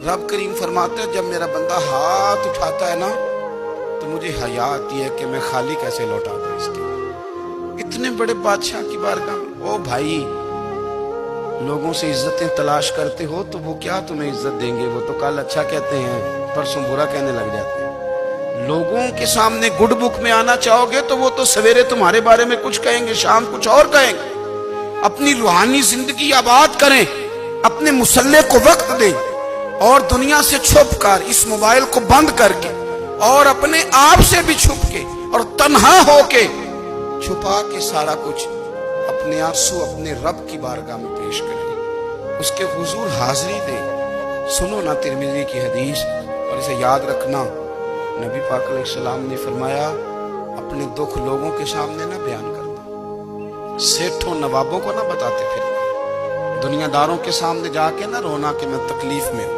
رب کریم فرماتے ہیں جب میرا بندہ ہاتھ اٹھاتا ہے نا تو مجھے حیا آتی ہے کہ میں خالی کیسے لوٹا دوں اس کے. اتنے بڑے بادشاہ کی بارگاہ میں او بھائی لوگوں سے عزتیں تلاش کرتے ہو تو وہ کیا تمہیں عزت دیں گے؟ وہ تو کل اچھا کہتے ہیں پرسوں برا کہنے لگ جاتے ہیں. لوگوں کے سامنے گڈ بک میں آنا چاہو گے تو وہ تو سویرے تمہارے بارے میں کچھ کہیں گے، شام کچھ اور کہیں گے. اپنی روحانی زندگی آباد کریں، اپنے مسلح کو وقت دیں اور دنیا سے چھپ کر اس موبائل کو بند کر کے اور اپنے آپ سے بھی چھپ کے اور تنہا ہو کے چھپا کے سارا کچھ اپنے آنسو اپنے رب کی بارگاہ میں پیش کریں، اس کے حضور حاضری دیں. سنو نا ترمذی کی حدیث اور اسے یاد رکھنا. نبی پاک علیہ السلام نے فرمایا اپنے دکھ لوگوں کے سامنے نہ بیان کرنا، سیٹھوں نوابوں کو نہ بتاتے پھر، دنیا داروں کے سامنے جا کے نہ رونا کہ میں تکلیف میں ہوں.